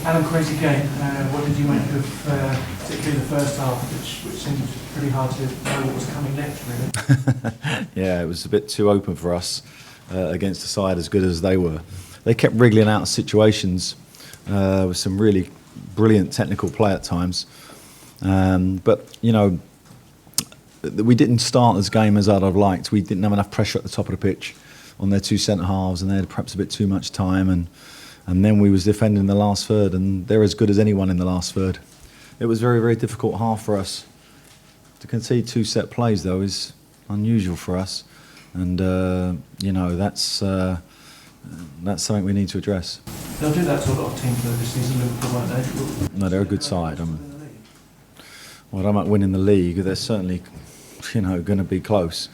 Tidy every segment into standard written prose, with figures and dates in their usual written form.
Alan, crazy game. What did you make of particularly the first half, which seemed pretty hard to know what was coming next, really? Yeah, it was a bit too open for us against a side as good as they were. They kept wriggling out of situations with some really brilliant technical play at times. But, you know, we didn't start this game as I'd have liked. We didn't have enough pressure at the top of the pitch on their two centre-halves, and they had perhaps a bit too much time. And then we was defending the last third, and they're as good as anyone in the last third. It was a very, very difficult half for us. To concede two set plays, though, is unusual for us. And, you know, that's something we need to address. They'll do that to a lot of teams this season, Liverpool, won't they? No, they're a good side. Well, I don't like winning the league. They're certainly, you know, going to be close.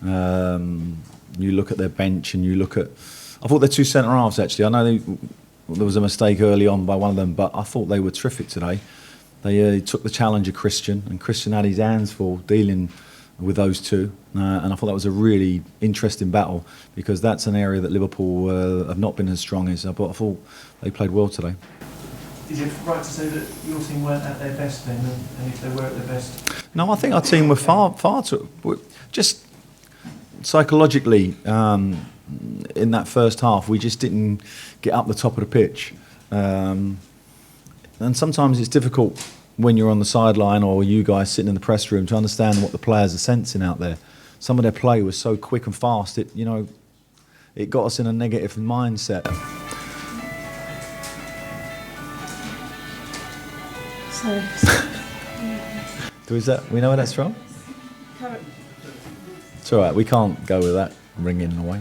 You look at their bench and you look at... I thought their two centre-halves, actually. I know there was a mistake early on by one of them, but I thought they were terrific today. They took the challenge of Christian, and Christian had his hands full dealing with those two. And I thought that was a really interesting battle, because that's an area that Liverpool have not been as strong as. But I thought they played well today. Is it right to say that your team weren't at their best then, and if they were at their best? No, I think our team were far too... Just psychologically, in that first half, we just didn't get up the top of the pitch. And sometimes it's difficult when you're on the sideline or you guys sitting in the press room to understand what the players are sensing out there. Some of their play was so quick and fast, it got us in a negative mindset. Sorry. We know where that's from? Carrot. It's all right, we can't go with that ringing away.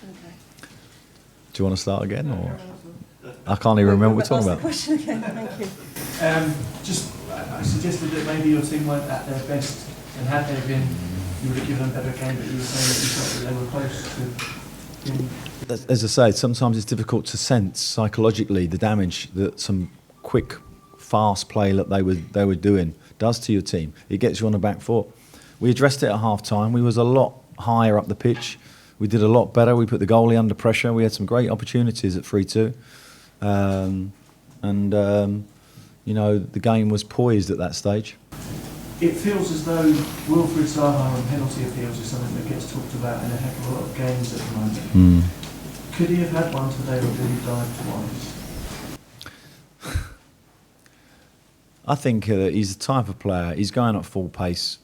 Okay. Do you want to start again, or I can't even remember what we're talking about. Ask the question again. Thank you. I suggested that maybe your team weren't at their best, and had they been, you would have given them a better game. But you were saying that you felt that they were close to being... As I say, sometimes it's difficult to sense psychologically the damage that some quick, fast play that they were doing does to your team. It gets you on the back foot. We addressed it at half-time. We was a lot higher up the pitch. We did a lot better. We put the goalie under pressure. We had some great opportunities at 3-2. You know, the game was poised at that stage. It feels as though Wilfried Zaha and penalty appeals is something that gets talked about in a heck of a lot of games at the moment. Could he have had one today, or did he dive twice? I think he's the type of player, he's going at full pace.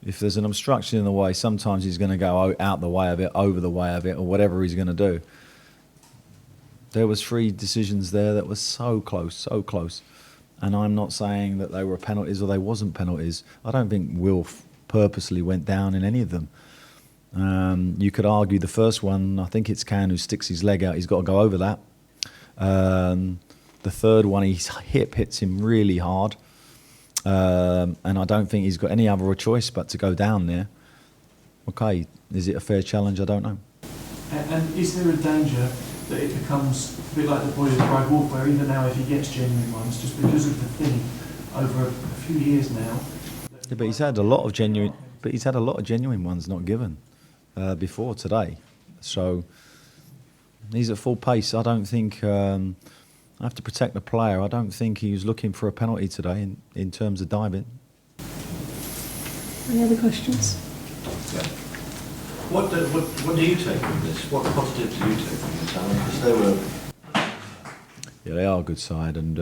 If there's an obstruction in the way, sometimes he's going to go out the way of it, over the way of it, or whatever he's going to do. There was 3 decisions there that were so close. And I'm not saying that they were penalties or they wasn't penalties. I don't think Wilf purposely went down in any of them. You could argue the first one, I think it's Can who sticks his leg out, he's got to go over that. The third one, his hip hits him really hard. And I don't think he's got any other choice but to go down there. Okay, is it a fair challenge? I don't know. And is there a danger that it becomes a bit like the boy with Bride Wolf, where even now if he gets genuine ones, just because of the thing over a few years now... Yeah, but he's had a lot of genuine ones not given before today. So he's at full pace. I don't think... I have to protect the player. I don't think he was looking for a penalty today in terms of diving. Any other questions? Yeah. What do you take from this? What positives do you take from this, Alan? Because they were... Yeah, they are a good side, and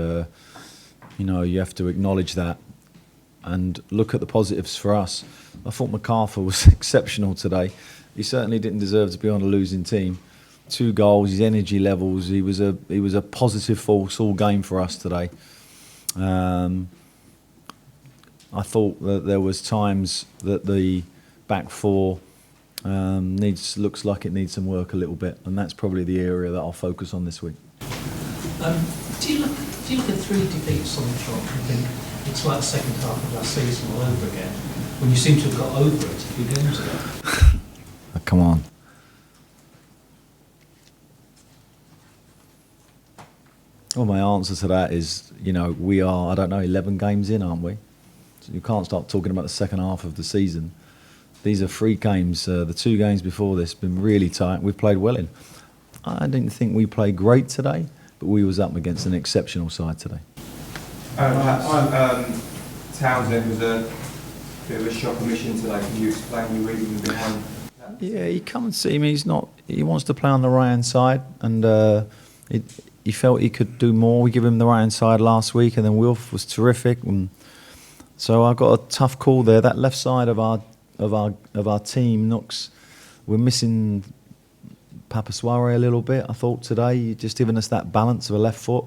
you know, you have to acknowledge that and look at the positives for us. I thought MacArthur was exceptional today. He certainly didn't deserve to be on a losing team. 2 goals, his energy levels, he was a positive force all game for us today. I thought that there was times that the back four looks like it needs some work a little bit, and that's probably the area that I'll focus on this week. Do you look at 3 defeats on the trot and think it's like the second half of last season all over again, when you seem to have got over it a few games ago? Come on. Well, my answer to that is, you know, we are, I don't know, 11 games in, aren't we? So you can't start talking about the second half of the season. These are 3 games. The 2 games before this have been really tight. We've played well in. I didn't think we played great today, but we was up against an exceptional side today. Townsend was a bit of a shock omission today. Can you explain the reason behind that? Yeah, he come and see me. He wants to play on the right hand side, and he felt he could do more. We gave him the right hand side last week, and then Wilf was terrific. And so I got a tough call there. That left side of our team, Knox, we're missing Papaswara a little bit. I thought today, just giving us that balance of a left foot.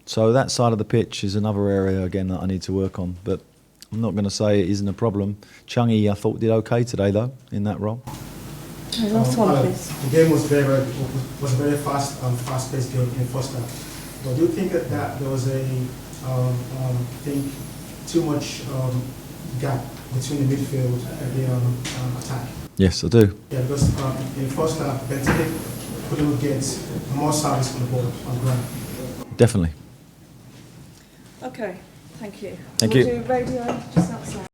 So that side of the pitch is another area again that I need to work on. But I'm not going to say it isn't a problem. Changi, I thought, did okay today though in that role. Okay, last one, please. The game was very fast-paced game in first half. But do you think that there was too much gap between the midfield and the attack? Yes, I do. Yeah, because in first half, Bentley couldn't get more service on the ball on the ground. Definitely. Okay, thank you. Thank We'll you. do radio just outside.